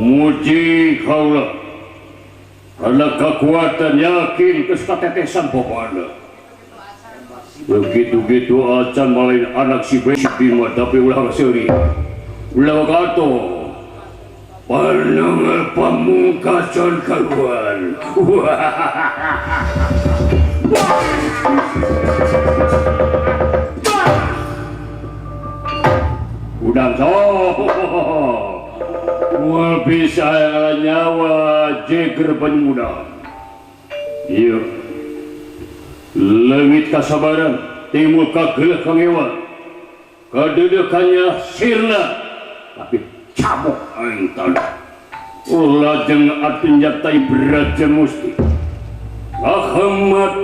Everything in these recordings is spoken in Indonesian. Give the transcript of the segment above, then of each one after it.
muji kaulah karena kekuatan yakin kesetetesan bapana begitu-gitu acan malain anak si Bima tapi ulah seri ulah kato panangal pamungkasan kaluan udang mual bisa nyawa jeger penyudah iya lewit kasabaran timur kagelah kangewa kedudukannya sirna tapi cabuk aing tanah ulah jeng artinjatai beraja musti Ahmad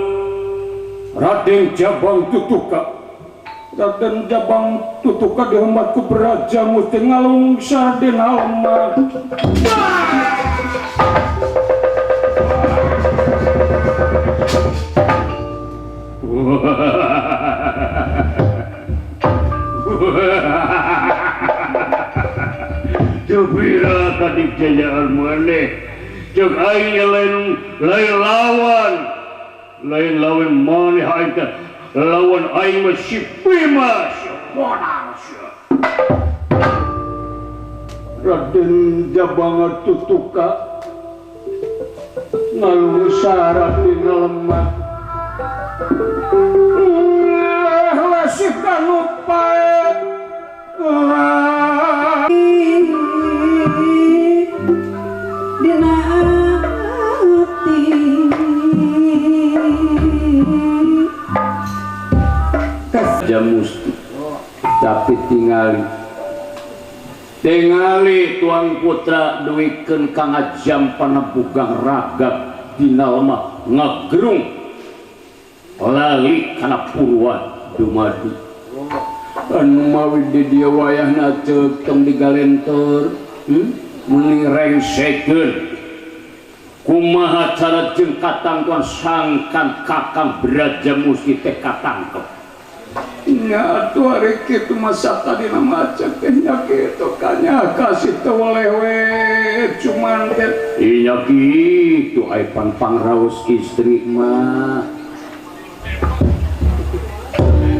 Raden Jabang Tutuka Raden Jabang Tutuka dihormat ku beraja musti ngalungsar den alamat Jubira kadik jayaan maneh cek aing lain lawan maneh aing lawan aing masih Bima Raden Jabang Tutuka ngalungsar di lemah lasih kalupa dina ati jamusti tapi tingali tuang putra duikeun Kang Ajam panabugang ragap dina lemah ngagerung lali kana purwan dumadi anu mawi di dieu wayahna ceuk tong digalentor meni rengsekeun kumaha cara jeung katang tuan sangkan kakang beraja musti teh katangkep nya atuh ari kitu masa tadi nama acak teh nya kitu kanya kasih teu lewe cuman teh inya kitu aya pangraos istri mah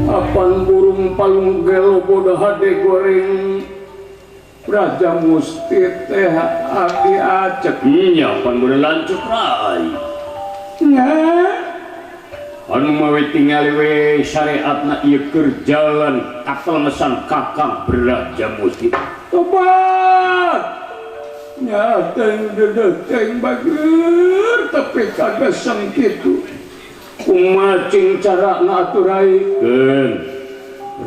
apan burung palung gelo bodoh hade goreng Raja Musti teh adi acek nya pan bener lancuk rai nya anu mawe tingali we syariatna ieu keur jalan katelemesan kakang Beraja Musti tobat nya teng dedeng bager tapi kagak sang kitu kumacing cara ngaturaykeun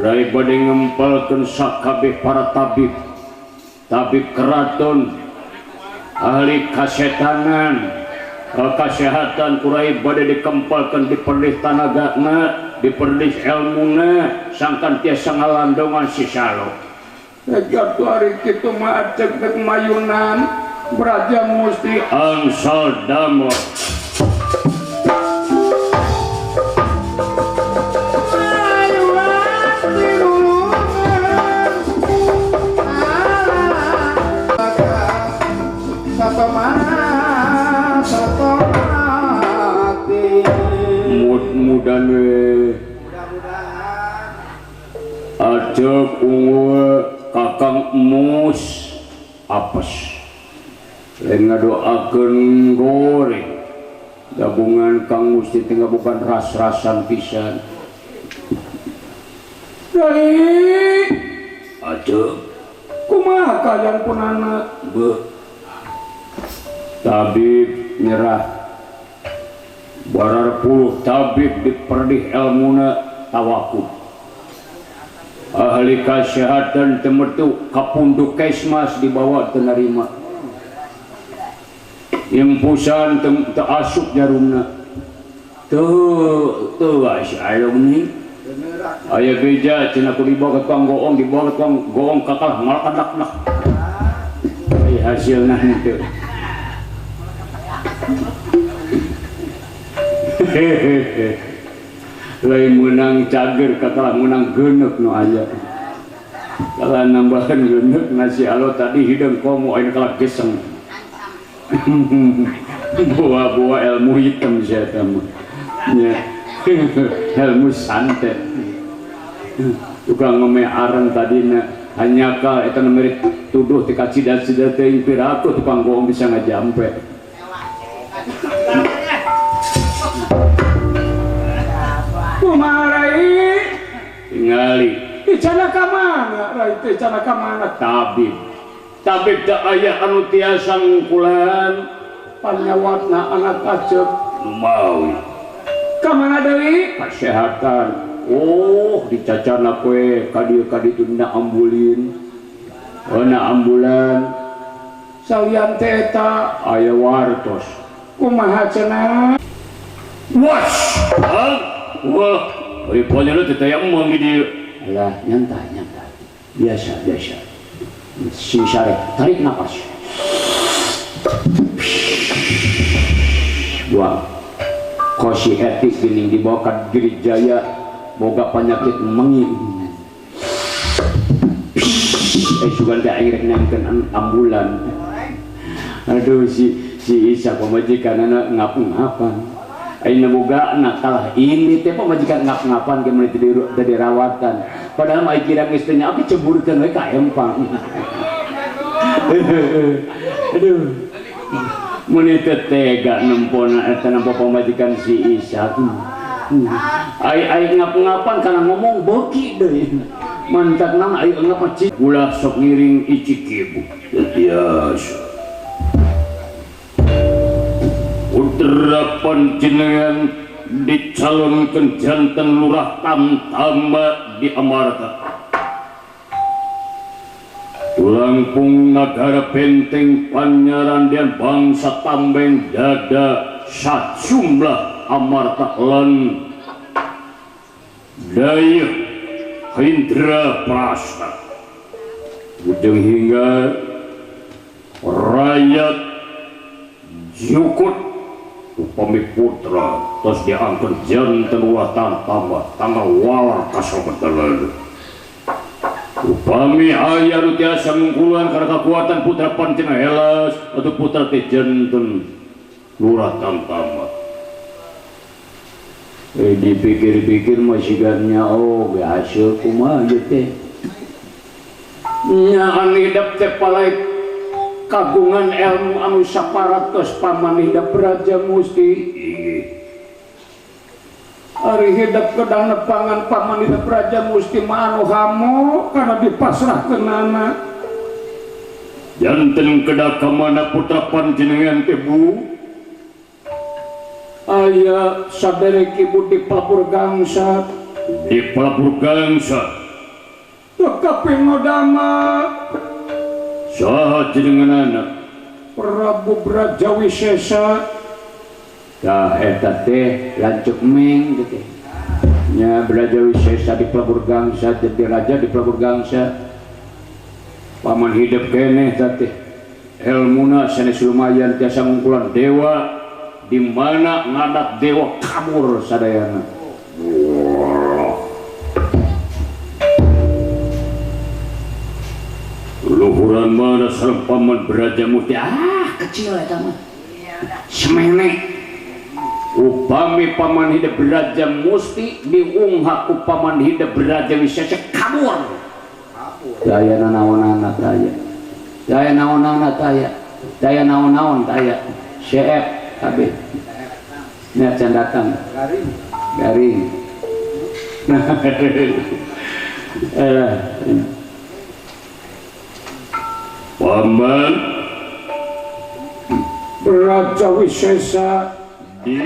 rai bade ngempalkeun sakabeh para tabib keraton ahli kasetanan kesehatan kurai bade dikempalkeun diperdih tanagana diperdih ilmuna sangkan tiasa ngalandongan si salo jatuh hari kitu mah acek dek mayunan Beraja Musti angsal damel mudah-mudahan ajak ungu kakang emus apes lain ngadoakeun goreng gabungan Kang Musti tinggal bukan ras-rasan pisan Rai ajak kumaha kalian pun anak tabib nyerah barar puluh tabib diperdih ilmuna tawakuf ahli kesehatan temertu kapunduk kesmas dibawa tenerima impusan terasup jarumna tuh ayo nih ayah beja cina ku dibawa ke tukang goong kakal malah kadak-kadak hasilnya itu lain menang cager katalah menang genek no aya Kalau nambahan leuneuh nasi alo tadi hidung komo ayeuna kalak geseng. Buah-buah ilmu hitam saya tamu. Ya. Ilmu santet. Tukang ngome areng tadina hanya kal eta merit tuduh ti kacida-cida teh piraku tukang bohong bisa ngajampe. Kumarai tingali icana ka mana rai teh icana ka mana tabib teh aya anu tiasa ngungkulan panyawatna anak acep lumawi ka mana deui kesehatan. Oh dicacana kue kadieu tu na ambulin na ambulan salian teh eta aya wartos kumaha cenah was wah riponya lu teh yang emang di alah nyantai biasa sing sare tarik napas buang kosi etik gini dibawa ke Girijaya boga penyakit mengi juga ada air nangken ambulan aduh si Isa pemajikan anak ngap-ngapan ayeuna boga anak kalah ini teh pemajikan ngap-ngapan ke menit dari rawatan padahal mah kira geus teh nya ceburkeun we ka empang aduh menit tega nempona eta nampa pemajikan si Isa ai ngap-ngapan karena ngomong beki deui mantak nang ai ngap cik ulah sok ngiring icikibu biasa Putra panjenengan dicalonkan jantan lurah Tamtama di Amarta Lampung negara Benteng Panyaran dan bangsa Tambeng dada sajumlah Amarta lan Daya Hendra Prasta ujung hingga rakyat Jukut upami putra terus diangkat jantan ulah Tamtama tanggal walar kasabedalan upami ayah nu tiasa ngungkulan karena kekuatan putra pancena helas atau putra teh jantan lurah Tamtama dipikir-pikir majikannya oh biasa kumaha ieu teh nya anu hidup teh palai kagungan ilmu anu saparatos paman hidup Raja Musti ari hidup kedang nepangan paman hidup Raja Musti mah anu hamo karena dipasrahkeun anak janten kedah ka mana putra panjenengan teh Bu aya saderek ibu di Pelapur Gangsa tekapi ngodama saha jenenganana Prabu Brajawisesa tah eta teh lancuk meng gitu nya Brajawisesa di Pelapur Gangsa jadi raja di Pelapur Gangsa paman hidup keneh teh ilmuna sanes lumayan tiasa ngungkulan dewa di mana ngadat dewa kabur sadayana luhuran mana sareng paman Braja Musti kecil eta mah semene upami paman hidup Braja Musti diunghak ku paman hidup Braja Wisesa kabur daya naon-naon taya CF habis niat can datang garing paman Brajawisesa di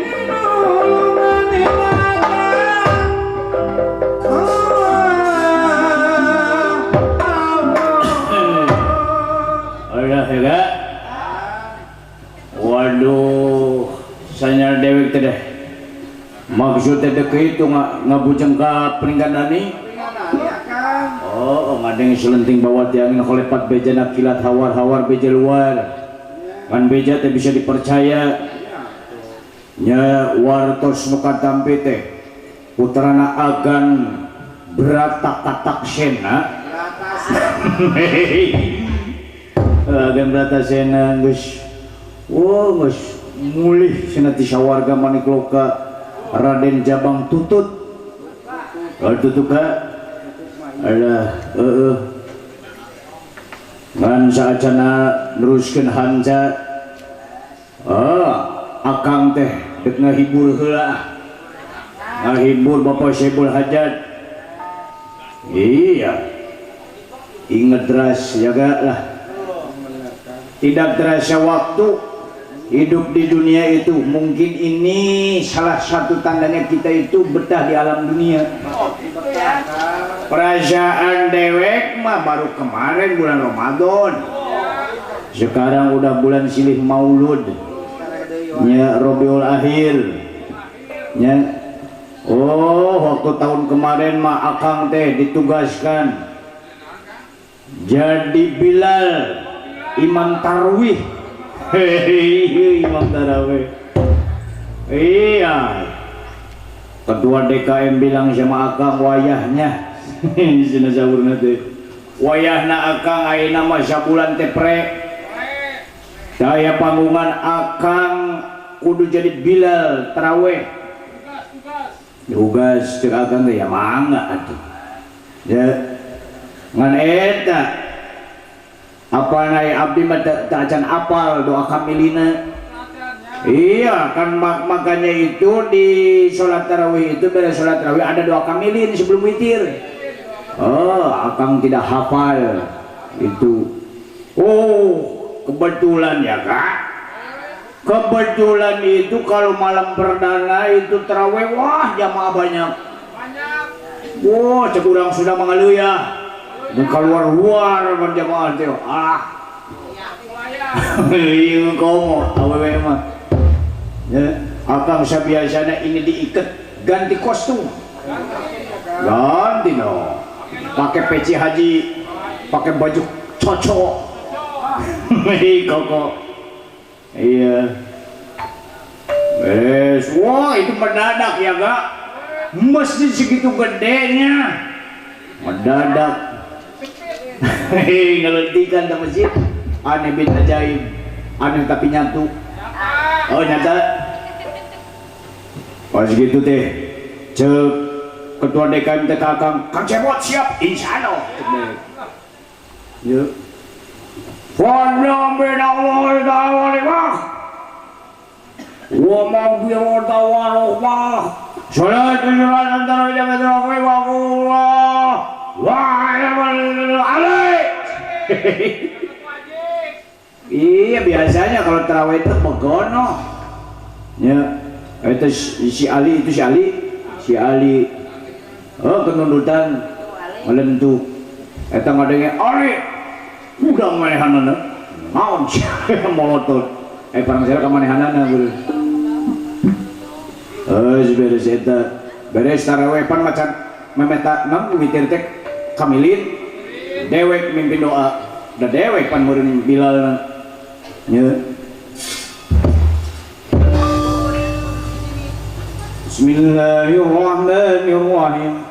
waduh sanya dewek teh deh maksudnya teh itu ngabujeng ka peninggadani oh ngadeng selenting bawa tiang kholepat bejana kilat hawar beja luar kan beja teh bisa dipercaya nya wartos nuka dampe teh putrana agan berata katak sena Agan Bratasena geus geus mulih cenah ti sawarga Manikloka Raden Jabang Tutut. Tutuka ada ngan saacana neruskeun hanca akang teh dek ngahibur heula, ngahibur Bapak Syekhul Hajat. Iya, ingat ras jaga lah, tidak terasa waktu hidup di dunia itu. Mungkin ini salah satu tandanya kita itu betah di alam dunia. Perasaan dewek mah baru kemarin bulan Ramadan, sekarang udah bulan silih Maulud, nya Rabiul Akhir, nya. Waktu tahun kemarin mah akang teh ditugaskan jadi Bilal imam tarawih. Imam tarawih. Iya. Ketua DKM bilang sama akang wayahnya. Sina saburna teh. Wayahna akang ayeuna mah sabulan teh prek. Daya panggungan akang kudu jadi Bilal tarawih. Tugas cek akang teh ya mangga atuh. Ya ngan eta apa nai abdi mah tak acan apal doa kamilina. Iya kan makanya itu di sholat tarawih itu, beres sholat tarawih ada doa kamilin sebelum witir. Akang tidak hafal itu. Kebetulan ya kak, kebetulan itu kalau malam perdana itu tarawih, wah jamaah banyak. Wah cek urang sudah mengaluya dan keluar-luar berjamaah teh. Iya komo awewe mah. Ya, akang sabiasana ini diikat ganti kostum. Ganti no. Pakai peci haji, pakai baju cocok. Koko. Iya. Wah itu mendadak ya kak. Masjid segitu gedenya mendadak. Ngelentikan ke masjid. Aneh bin ajaib. Aneh tapi nyatu. Nyata. Pas gitu teh cek ketua DKM teh kakang Kang Cebot siap insyaallah. Yuk. Fadlam bin Allah ta'ala wa maghfirah tawarahmah salatul antara jangan terawih wa Allah wa alaih. Iya biasanya kalau terawih itu begono ya, itu si Ali kenundutan melentu eta ngadenge Ali udah manehanana naon molotot parang sira ka manehanana guru. Beres eta beres tarawih pan macan memeta nang witir teh kamilin dewek mimpin doa da dewek pan meureun Bilal nya. Bismillahirrahmanirrahim.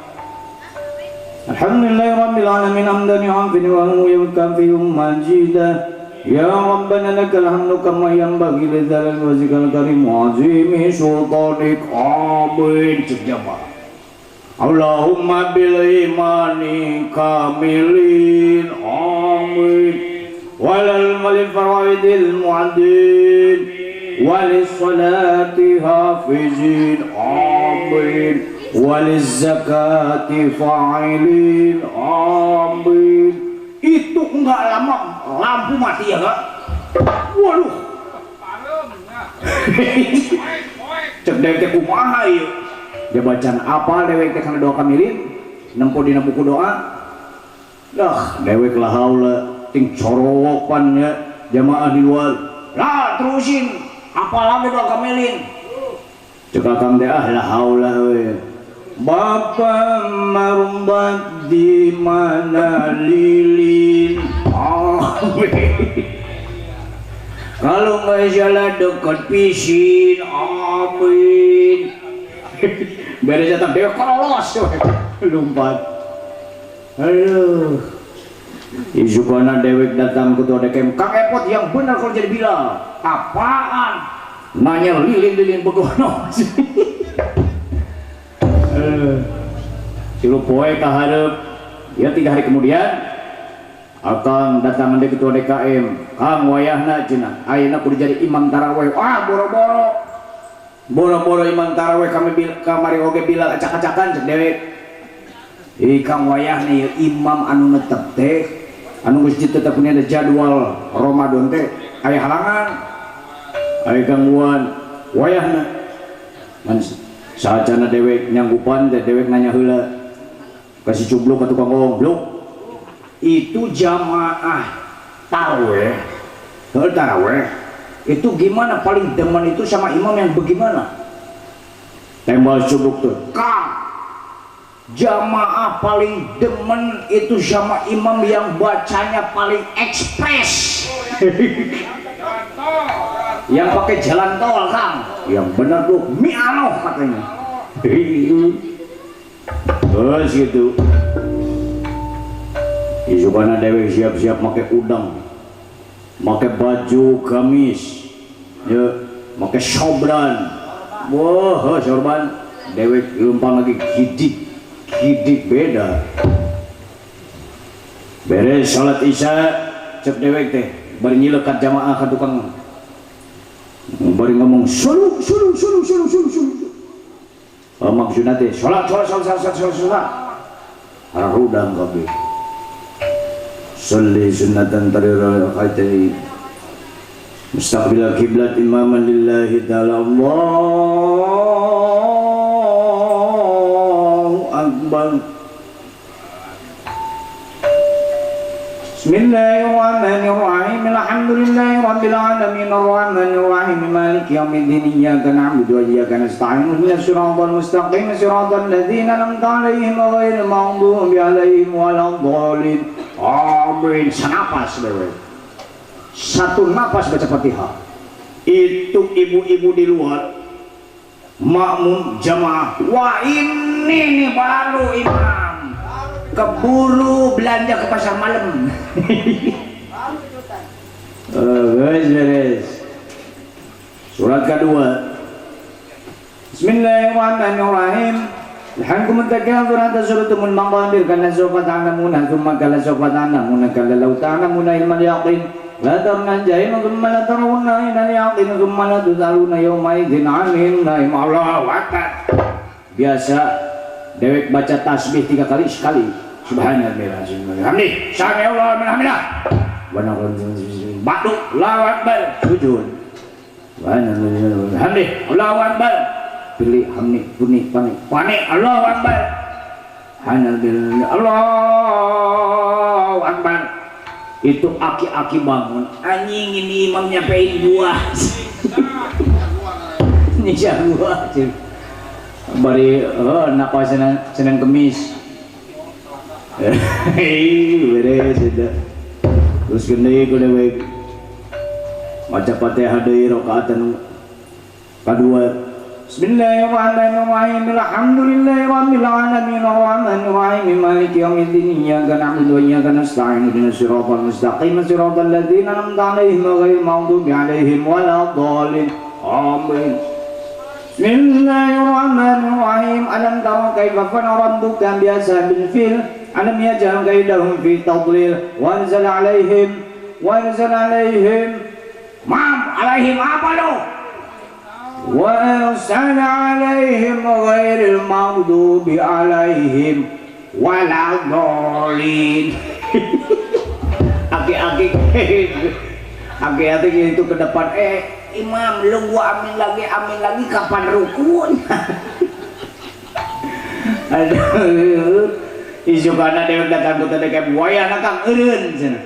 Alhamdulillahirabbil alamin hamdan yu'afini wa yukafi majidah. Ya Rabbana lakal hamdu kama yanbaghi li dzalal wajhikal karim wa azimi sultanik. Amin. Jemaah. Allahumma bil imani kamilin. Amin. Walal malil faraidil mu'addin walis salati hafizin. Amin. Waliz zakati fa'ilin. Amin. Itu enggak lama lampu mati ya kak. Waduh. Cek dewek teh kumaha ieu. Dia bacaan apa dewek teh kana doa kamilin nempo dina buku doa. Dewek lah haula ting coropan ya jamaah di luar. Lah terusin apalagi doa kamilin. Cek akang teh lah haula we. Bapak merumbat di mana lilin. Kalau nggak jalan dekat pisin. Amin. Beres jatah dewa kolos lompat. Aduh. Isukana dewek datang ke ketua DKM, Kang Epot yang benar kalau jadi Bilal. Apaan? Nanya lilin-lilin begono. Tilu poe kaharep, ya 3 hari kemudian Akang datang ke ketua DKM, Kang wayahna cenah, ayeuna kudu jadi imam tarawih. Wah boro-boro imam tarawih kamari oge Bilal acak-acakan cek dewek. Kang wayahna ya imam anu netep teh, anu geus ditetepkeun ada jadwal Ramadan teh aya halangan. Aya gangguan wayahna. Man saacana dewek nyanggupan teh dewek nanya heula. Kasih cubluk ka tukang goblok. Itu jamaah tarawih. Tarawih. Itu gimana paling demen itu sama imam yang bagaimana? Tembal cubluk tuh. Kang. Jamaah paling demen itu sama imam yang bacanya paling ekspres. Yang pakai jalan tol, Kang. Yang benar tuh mi'aloh katanya. Terus gitu. Isukana dewek siap-siap pakai udang, pakai baju gamis, ya, pakai sobran. Wah, sorban. Dewek lumpang lagi gidik beda. Beres salat isya, cek dewek teh, bari nyilekat jamaah ka tukang. Bari ngomong sulu. Maksudna teh salat. Harudang kabeh. Salli sunnatan tarira rakaatain mustaqbil qiblat imaman lillahi ta'ala. Allahu akbar. Bismillahirrahmanirrahim. Alhamdulillahi rabbil alamin arrahmanir rahim maliki yaumiddin iyyaka na'budu wa iyyaka nasta'in ihdinas siratal mustaqim siratal ladzina an'amta 'alaihim ghairil maghdubi 'alaihim waladdallin. Amin. Senapas dewe. Satu napas baca Fatihah. Itu ibu-ibu di luar makmum jamaah. Wah ini nih baru imam. Keburu belanja ke pasar malam. Beres. Surat kedua. Bismillahirrahmanirrahim. Alhamkum takatsura tasuratumul maqabir kana sawfa ta'lamuna thumma kala sawfa ta'lamuna kala law ta'lamuna ilmal yaqin la tarna jahim thumma la tarawna ilal yaqin thumma la tusaluna yawma idzin 'anil naim. Allahu akbar. Biasa dewek baca tasbih 3 kali sekali. Subhanallah hamdi sami Allah alhamdulillah wa naqulu ba'du Allahu akbar sujud wa naqulu hamdi Allahu akbar pilih hamdi kuning panik Allahu akbar hanalillah Allahu akbar. Itu aki-aki bangun anjing ini imam nyampein buah ini jagoan bari nak Senin Kemis beres sudah. Terus gini ku dewek baca Fatihah deui rakaat kedua. Bismillahirrahmanirrahim. Alhamdulillahirabbil alamin arrahmanir rahim maliki yaumiddin iyyaka na'budu wa iyyaka nasta'in ihdinas siratal mustaqim siratal ladzina an'amta 'alaihim ghairil maghdubi 'alaihim waladdallin. Amin. Bismillahirrahmanirrahim. Alam tara kaifa fa'ala rabbuka bi ashabil fil alam yaj'al kaidahum fi tadlil wa anzala 'alaihim apa lo? Wa arsala 'alaihim ghairil maghdubi 'alaihim waladdallin. Aki-aki itu ke depan imam lu gua amin lagi kapan rukun. Aduh isukana dewek datang ke TDK wayahna Kang eureun cenah.